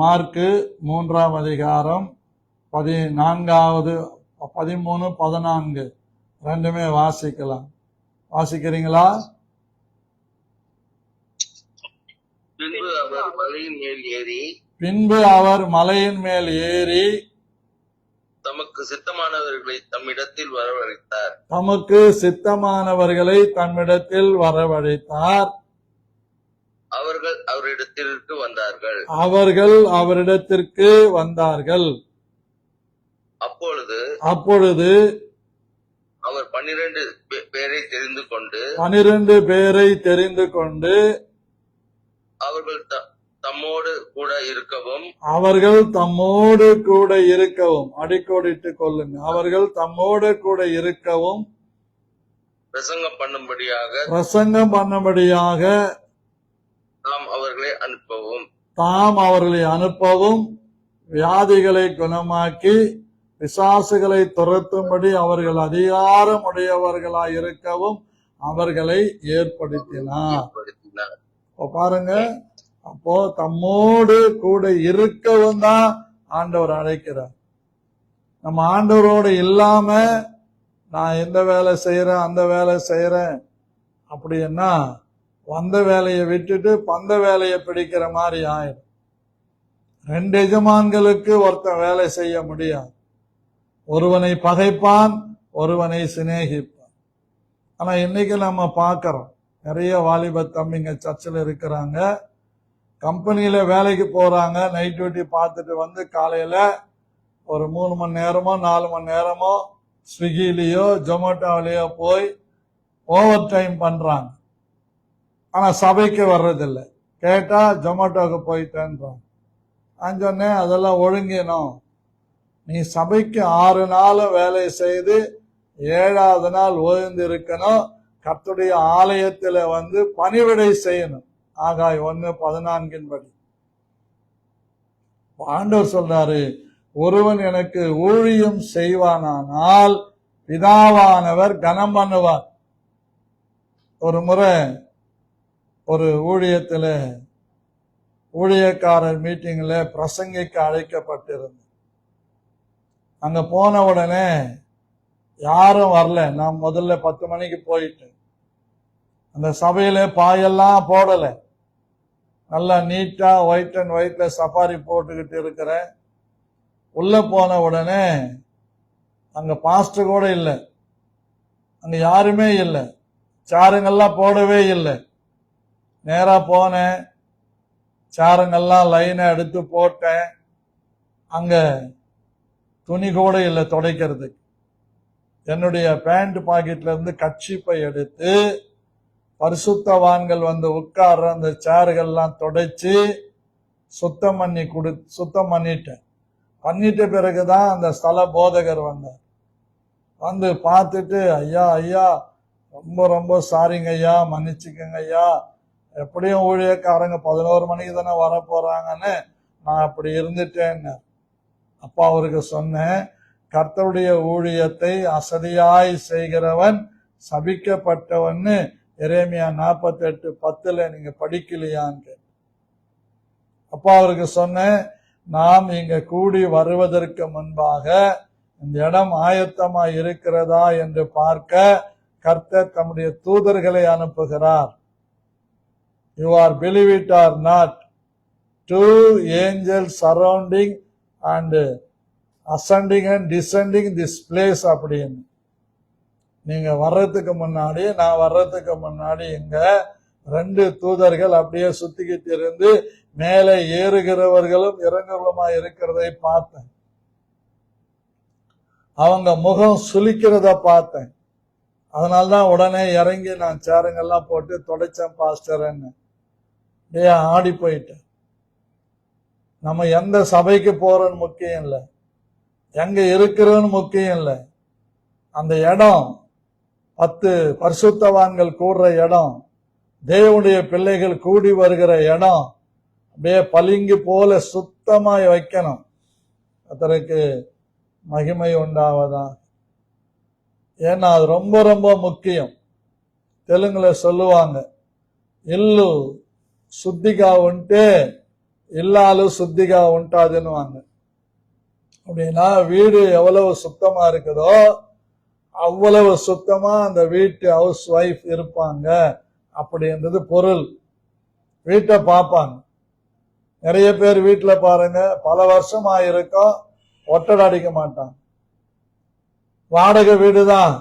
மார்க்கு 3ஆம் அதிகாரம் 14வது 13, 14 ரெண்டுமே வாசிக்கலாம். வாசிக்கிறீங்களா? பின்பு அவர் மலையின் மேல் ஏறி தமக்கு சித்தமானவர்களை தம்மிடத்தில் வரவழைத்தார். தமக்கு சித்தமானவர்களை தம்மிடத்தில் வரவழைத்தார். அவர்கள் அவரிடத்திற்கு வந்தார்கள். அவர்கள் அவரிடத்திற்கு வந்தார்கள். அப்பொழுது அவர் 12 பேரை தெரிந்து கொண்டு 12 பேரை தெரிந்து கொண்டு அவர்கள் தம்மோடு கூட இருக்கவும் அடிக்கோடிட்டு கொள்ளுங்க. அவர்கள் தம்மோடு கூட இருக்கவும் பிரசங்கம் பண்ணும்படியாக தாம் அவர்களை அனுப்பவும் வியாதிகளை குணமாக்கி பிசாசுகளை துரத்தும்படி அவர்கள் அதிகாரம் உடையவர்களாய் இருக்கவும் அவர்களை ஏற்படுத்தினார். பாருங்க, அப்போ தம்மோடு கூட இருக்கவும் தான் ஆண்டவர் அழைக்கிறார். நம்ம ஆண்டவரோடு இல்லாம நான் எந்த வேலை செய்யறேன் அந்த வேலை செய்யறேன் அப்படின்னா வந்த வேலையை விட்டுட்டு பந்த வேலையை பிடிக்கிற மாதிரி ஆயிடும். 2 எஜமான்களுக்கு ஒருத்தன் வேலை செய்ய முடியாது. ஒருவனை பகைப்பான், ஒருவனை சிநேகிப்பான். ஆனா இன்னைக்கு நம்ம பார்க்கிறோம், நிறைய வாலிப தம்பிங்க சர்ச்சில் இருக்கிறாங்க, கம்பெனியில வேலைக்கு போறாங்க, நைட் டியூட்டி பார்த்துட்டு வந்து காலையில ஒரு 3 மணி நேரமோ 4 மணி நேரமோ ஸ்விக்கிலேயோ ஜொமேட்டோலயோ போய் ஓவர் டைம் பண்றாங்க. ஆனா சபைக்கு வர்றதில்லை. கேட்டா ஜொமேட்டோக்கு போயிட்டேன்றாங்க. நான் சொன்னேன், அதெல்லாம் ஒழுங்கினோம். நீ சபைக்கு 6 நாளும் வேலை செய்து 7வது நாள் ஓய்ந்து இருக்கணும். கர்த்தருடைய ஆலயத்துல வந்து பணிவிடை செய்யணும். ஆகாய் 1:14 படி ஆண்டவர் சொல்றாரு, ஒருவன் எனக்கு ஊழியம் செய்வானானால் பிதாவானவர் கனம் பண்ணுவார். ஒரு முறை ஒரு ஊழியக்காரர் மீட்டிங்ல பிரசங்கிக்க அழைக்கப்பட்டிருந்தேன். அங்க போன உடனே யாரும் வரல. நான் முதல்ல 10 மணிக்கு போயிட்டேன். அந்த சபையில பாயெல்லாம் போடல, நல்லா நீட்டா ஒயிட் அண்ட் ஒயிட்ல சஃபாரி போட்டுக்கிட்டு இருக்கிறேன். உள்ள போன உடனே அங்க பாஸ்டர் கூட இல்லை, அங்க யாருமே இல்லை, சாருங்கெல்லாம் போடவே இல்லை. நேரா போனேன், சாருங்கெல்லாம் லைனை எடுத்து போட்டேன். அங்க துணி கூட இல்லை துடைக்கிறதுக்கு. என்னுடைய பேண்ட் பாக்கெட்ல இருந்து கட்சிப்பை எடுத்து பரிசுத்தவான்கள் வந்து உட்கார்ற அந்த சேர்கள்லாம் துடைச்சு சுத்தம் பண்ணிட்டேன். பண்ணிட்ட பிறகுதான் அந்த ஸ்தல போதகர் வந்தார். வந்து பார்த்துட்டு, ஐயா ரொம்ப ரொம்ப சாரிங்க ஐயா, மன்னிச்சுக்கங்க ஐயா, எப்படியும் ஊழியக்காரங்க 11 மணிக்கு தானே வர போறாங்கன்னு நான் அப்படி இருந்துட்டேன்னு. அப்பா அவருக்கு சொன்னேன், கர்த்தருடைய ஊழியத்தை அசதியாய் செய்கிறவன் சபிக்கப்பட்டவன்னு எரேமியா 48:10 நீங்க படிக்கலையான்னு. அப்பா அவருக்கு சொன்னேன், நாம் இங்க கூடி வருவதற்கு முன்பாக இந்த இடம் ஆயத்தமாய் இருக்கிறதா என்று பார்க்க கர்த்தர் தம்முடைய தூதர்களை அனுப்புகிறார். You are believe it or not, 2 angels surrounding and ascending and descending this place அப்படின்னு. நீங்க வர்றதுக்கு முன்னாடி, நான் வர்றதுக்கு முன்னாடி இங்க 2 தூதர்கள் அப்படியே சுத்திக்கிட்டு இருந்து மேலே ஏறுகிறவர்களும் இறங்குறவருமா இருக்கிறதை பார்த்தேன். அவங்க முகம் சுளிக்கிறத பார்த்தேன். அதனால்தான் உடனே இறங்கி நான் சேருங்கெல்லாம் போட்டு தொடச்சேன் பாஸ்டர்ன்னு. ஆடி போயிட்டேன். நம்ம எந்த சபைக்கு போறோன்னு முக்கியம் இல்லை, எங்க இருக்கிறோன்னு முக்கியம் இல்லை. அந்த இடம் 10 பரிசுத்தவான்கள் கூடுற இடம், தேவனுடைய பிள்ளைகள் கூடி வருகிற இடம் அப்படியே பளிங்கு போல சுத்தமாய் வைக்கணும். அதற்கு மகிமை உண்டாவதா. ஏன்னா அது ரொம்ப ரொம்ப முக்கியம். தெலுங்குல சொல்லுவாங்க, ఇల్లు శుద్ధిగా ఉంటే ఇల్లాలు శుద్ధిగా ఉంటాதுன்னுவாங்க. அப்படின்னா வீடு எவ்வளவு சுத்தமா இருக்குதோ அவ்வளவு சுத்தமா அந்த வீட்டு ஹவுஸ் ஒய்ஃப் இருப்பாங்க அப்படின்றது பொருள். வீட்டை பார்ப்பாங்க. நிறைய பேர் வீட்டுல பாருங்க, பல வருஷமா இருக்கும், ஒட்டடை அடிக்க மாட்டாங்க. வாடகை வீடு தான்.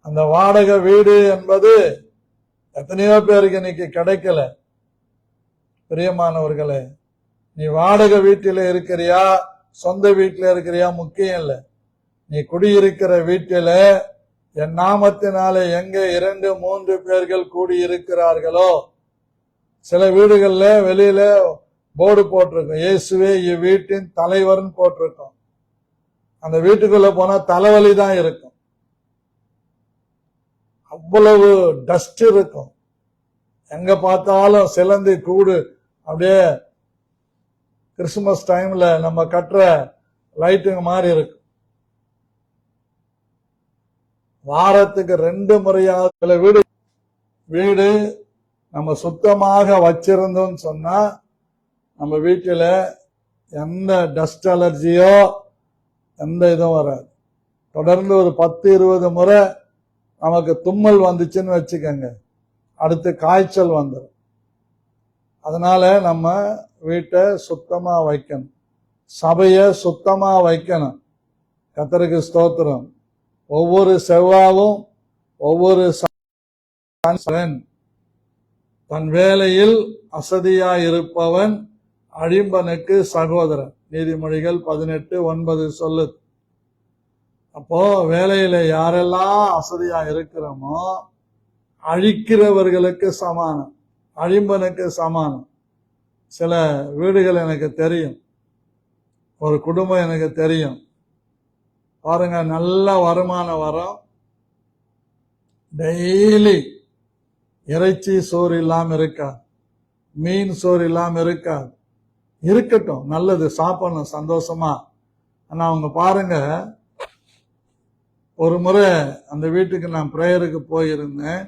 அந்த வாடகை வீடு என்பது எத்தனையோ பேருக்கு இன்னைக்கு கிடைக்கல. பிரியமானவர்களே, நீ வாடகை வீட்டில இருக்கிறியா சொந்த வீட்டில இருக்கிறியா முக்கியம் இல்லை. நீ குடியிருக்கிற வீட்டில என் நாமத்தினால எங்க 2-3 பேர்கள் கூடியிருக்கிறார்களோ, சில வீடுகள்ல வெளியில போர்டு போட்டிருக்கும், இயேசுவே இவ்வீட்டின் தலைவர்னு போட்டிருக்கோம். அந்த வீட்டுக்குள்ள போனா தலைவலி தான் இருக்கும். அவ்வளவு டஸ்ட் இருக்கும். எங்க பார்த்தாலும் சிலந்தி கூடு. அப்படியே கிறிஸ்துமஸ் டைம்ல நம்ம கட்டுற லைட்டுங்க மாதிரி இருக்கு. வாரத்துக்கு 2 முறையாக சில வீடு நம்ம சுத்தமாக வச்சிருந்தோம்னு சொன்னா நம்ம வீட்டில எந்த டஸ்ட் அலர்ஜியோ எந்த இதுவும் வராது. தொடர்ந்து ஒரு 10-20 முறை நமக்கு தும்மல் வந்துச்சுன்னு வச்சுக்கோங்க, அடுத்து காய்ச்சல் வந்துடும். அதனால நம்ம வீட்டை சுத்தமா வைக்கணும், சபையை சுத்தமா வைக்கணும். கர்த்தருக்கு ஸ்தோத்திரம். ஒவ்வொரு செவ்வாவும் ஒவ்வொரு தன் வேலையில் அசதியாயிருப்பவன் அழிம்பனுக்கு சகோதரன். நீதிமொழிகள் 18:9 சொல்லுது. அப்போ வேலையில யாரெல்லாம் அசதியா இருக்கிறோமோ அழிக்கிறவர்களுக்கு சமானம், அழிம்பனுக்கு சமானம். சில வீடுகள் எனக்கு தெரியும், ஒரு குடும்பம் எனக்கு தெரியும். பாருங்க, நல்ல வருமானம் வரும், டெய்லி இறைச்சி சோறு இல்லாம இருக்காது, மீன் சோறு இல்லாம இருக்காது. இருக்கட்டும், நல்லது, சாப்பிடணும் சந்தோஷமா. ஆனா அவங்க பாருங்க, ஒரு முறை அந்த வீட்டுக்கு நான் பிரேயருக்கு போயிருந்தேன்.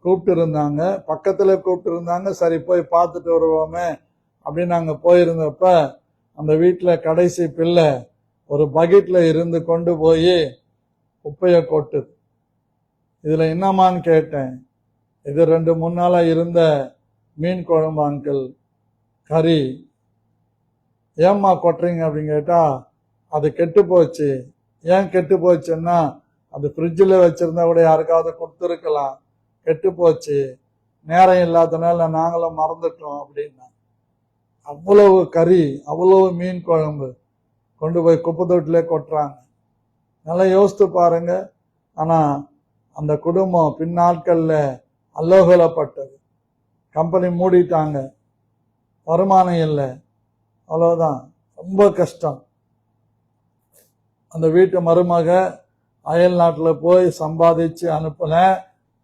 கூப்பிட்டு இருந்தாங்க, பக்கத்துல கூப்பிட்டு இருந்தாங்க. சரி போய் பார்த்துட்டு வருவோமே அப்படின்னு நாங்க போயிருந்தப்ப அந்த வீட்டுல கடைசி பிள்ளை ஒரு பக்கெட்ல இருந்து கொண்டு போய் குப்பைய கொட்டுது. இதுல என்னமான்னு கேட்டேன். இது 2-3 நாளா இருந்த மீன் குழம்பு அங்கிள், கறி. ஏம்மா கொட்டுறீங்க அப்படின்னு கேட்டா, அது கெட்டு போச்சு. ஏன் கெட்டு போச்சுன்னா, அது ஃப்ரிட்ஜில் வச்சிருந்தா கூட யாருக்காவது கொடுத்துருக்கலாம், கெட்டு போச்சு, நேரம் இல்லாதனால நாங்களும் மறந்துட்டோம் அப்படின்னா. அவ்வளவு கறி, அவ்வளவு மீன் குழம்பு கொண்டு போய் குப்பை தொட்டிலே கொட்டுறாங்க. நல்லா யோசித்து பாருங்க. ஆனா அந்த குடும்பம் பின்னாட்கள்ல அல்லோகலப்பட்டது. கம்பெனி மூடிட்டாங்க, வருமானம் இல்லை, அவ்வளவுதான், ரொம்ப கஷ்டம். அந்த வீட்டு மருமக அயல் நாட்டில் போய் சம்பாதிச்சு அனுப்பின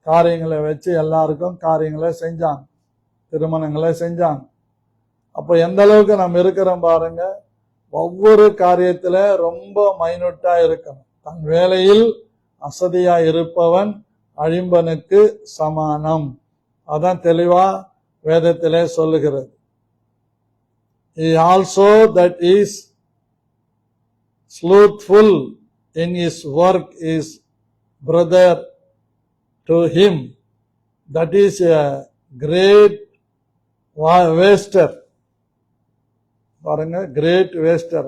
காரியங்களை வச்சு எல்லாருக்கும் காரியங்களை செஞ்சாங்க, திருமணங்களை செஞ்சாங்க. அப்போ எந்த அளவுக்கு நம்ம இருக்கிறோம் பாருங்க. ஒவ்வொரு காரியத்துல ரொம்ப மைனூட்டா இருக்கணும். தன் வேலையில் அசதியா இருப்பவன் அழிம்பனுக்கு சமானம். அதான் தெளிவா வேதத்திலே சொல்லுகிறது. he also that is slothful in his work is brother to him. That is a great waster. பாருங்க, great waster.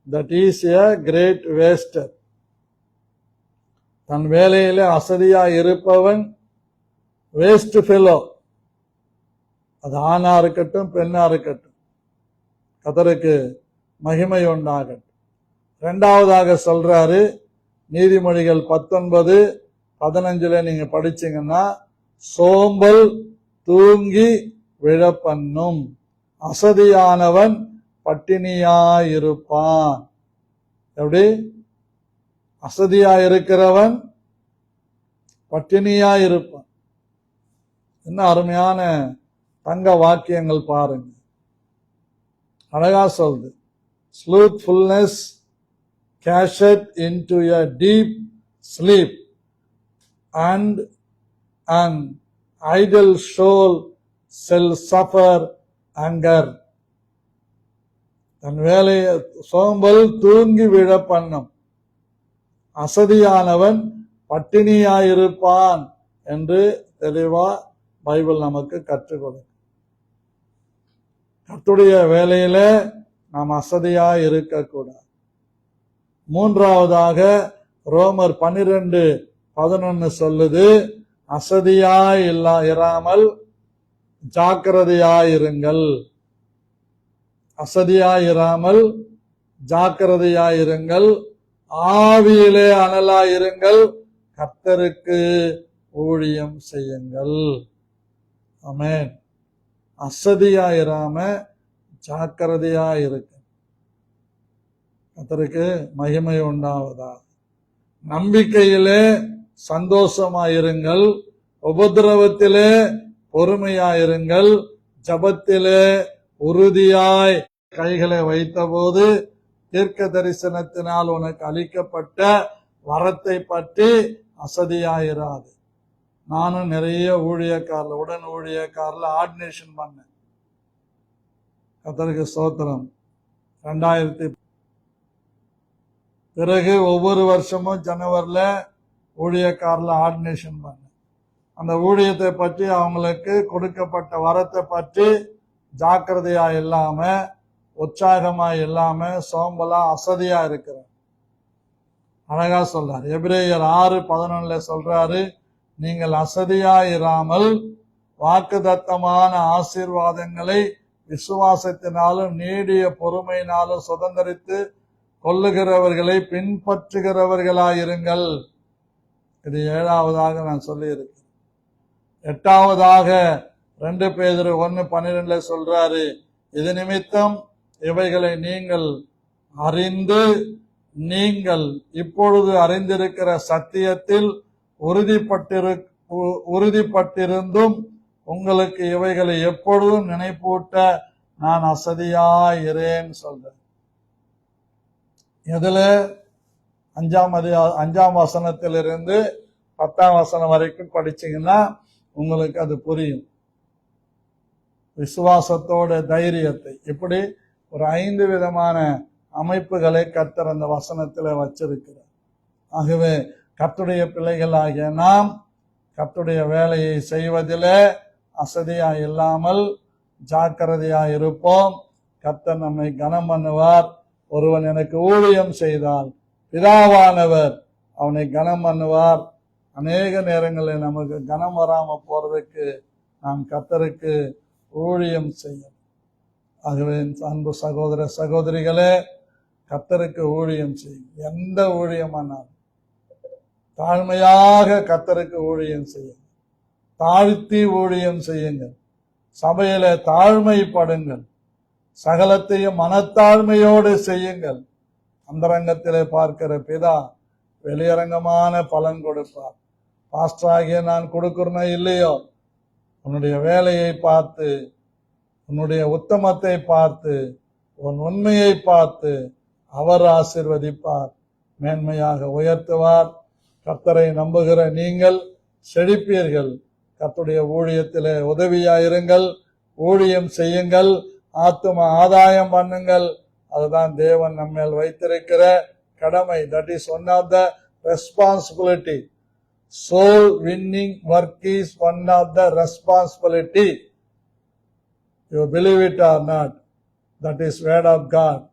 That is a great waster. தன் வேலையிலே அசதியா இருப்பவன் வேஸ்ட் ஃபெலோ. அது ஆணா இருக்கட்டும் பெண்ணா இருக்கட்டும், கர்த்தருக்கு மகிமை உண்டாகட்டும். இரண்டாவதாக சொல்றாரு, நீதிமொழிகள் 19:15 நீங்க படிச்சீங்கன்னா, சோம்பல் தூங்கி விழப்பண்ணும், அசதியானவன் பட்டினியாயிருப்பான். எப்படி? அசதியாயிருக்கிறவன் பட்டினியாயிருப்பான். என்ன அருமையான தங்க வாக்கியங்கள் பாருங்க, அழகா சொல்லுது. Slothfulness casheth into a deep sleep, and an idle soul shall suffer hunger. தன் வேலையை சோம்பல் தூங்கி விழ பண்ணும், அசதியானவன் பட்டினியாயிருப்பான் என்று தெளிவா பைபிள் நமக்கு கற்றுக் கொடுக்கும். கர்த்தருடைய வேலையில நாம் அசதியா இருக்கக்கூடாது. மூன்றாவதாக ரோமர் 12:11 சொல்லுது, அசதியாய் இராமல் ஜாக்கிரதையாயிருங்கள். அசதியாயிராமல் ஜாக்கிரதையாயிருங்கள், ஆவியிலே அனலாயிருங்கள், கர்த்தருக்கு ஊழியம் செய்யுங்கள். ஆமென். அசதியாயிராம ஜாக்கிரதையாயிருக்கு. கர்த்தருக்கு மகிமை உண்டாவதா. நம்பிக்கையிலே சந்தோஷமாயிருங்கள், உபத்திரவத்திலே பொறுமையாயிருங்கள், ஜபத்திலே உறுதியாய் கைகளை வைத்தபோது தீர்க்க தரிசனத்தினால் உனக்கு அளிக்கப்பட்ட வரத்தை பற்றி அசதியாயிராது. நானும் நிறைய ஊழியக்காரில் உடன் ஊழியக்காரில் ஆர்டினேஷன் பண்ணேன். கர்த்தருக்கு ஸ்தோத்திரம். 2000 பிறகு ஒவ்வொரு வருஷமும் ஜனவரில ஊழியக்காரில் ஆர்டினேஷன் பண்ணேன். அந்த ஊழியத்தை பற்றி, அவங்களுக்கு கொடுக்கப்பட்ட வரத்தை பற்றி ஜாக்கிரதையா இல்லாம, உற்சாகமா இல்லாம, சோம்பலா அசதியா இருக்கிறேன். அழகா சொல்றாரு, எபிரேயர் 6:11 சொல்றாரு, நீங்கள் அசதியாயிராமல் வாக்குத்தத்தமான ஆசீர்வாதங்களை விசுவாசத்தினாலும் நீடிய பொறுமையினாலும் சுதந்திரித்து கொள்ளுகிறவர்களை பின்பற்றுகிறவர்களாயிருங்கள். இது 7வதாக நான் சொல்லி இருக்கேன். 8வதாக 2 பேதுரு 1:12 சொல்றாரு, இது நிமித்தம் இவைகளை நீங்கள் அறிந்து, நீங்கள் இப்பொழுது அறிந்திருக்கிற சத்தியத்தில் உறுதிப்பட்டிருந்தும் உங்களுக்கு இவைகளை எப்பொழுதும் நினைப்பூட்ட நான் அசதியாயிரேன் சொல்றேன். இதுல 5ஆம் வசனத்திலிருந்து 10ஆம் வசனம் வரைக்கும் படிச்சீங்கன்னா உங்களுக்கு அது புரியும். விசுவாசத்தோட தைரியத்தை இப்படி ஒரு 5 விதமான அமைப்புகளை கர்த்தர் அந்த வசனத்துல வச்சிருக்கிறார். ஆகவே கர்த்தருடைய பிள்ளைகளாகிய நாம் கர்த்தருடைய வேலையை செய்வதிலே அசதியா இல்லாமல் ஜாக்கிரதையா இருப்போம். கர்த்தர் நம்மை கனம் பண்ணுவார். ஒருவன் எனக்கு ஊழியம் செய்தால் பிதாவானவர் அவனை கனம் பண்ணுவார். அநேக நேரங்களில் நமக்கு கனம் வராம போறதுக்கு நாம் கர்த்தருக்கு ஊழியம் செய்யணும். ஆகவே அன்பு சகோதர சகோதரிகளே, கர்த்தருக்கு ஊழியம் செய்யும். எந்த ஊழியமானாலும் தாழ்மையாக கர்த்தருக்கு ஊழியம் செய்யுங்கள். தாழ்த்தி ஊழியம் செய்யுங்கள். சபையில தாழ்மைப்படுங்கள். சகலத்தையும் மனத்தாழ்மையோடு செய்யுங்கள். அந்தரங்கத்திலே பார்க்கிற பிதா வெளியரங்கமான பலன் கொடுப்பார். பாஸ்டராகிய நான் கொடுக்கிறேனோ இல்லையோ, உன்னுடைய வேலையை பார்த்து, உன்னுடைய உத்தமத்தை பார்த்து, உன் உண்மையை பார்த்து அவர் ஆசீர்வதிப்பார், மேன்மையாக உயர்த்துவார். கர்த்தரை நம்புகிற நீங்கள் செழிப்பீர்கள். கர்த்தருடைய ஊழியத்திலே உதவியாயிருங்கள், ஊழியம் செய்யுங்கள். ஆத்தும ஆதாயம் பண்ணுங்கள். அதுதான் தேவன் நம்மேல் வைத்திருக்கிற கடமை. That is one of the responsibility. soul winning work is one of the responsibility. You believe it or not, that is word of God.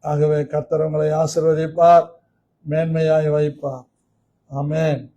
ஆகவே கர்த்தர் உங்களை ஆசீர்வதிப்பார், மேன்மையாய் வைப்பார். ஆமென்.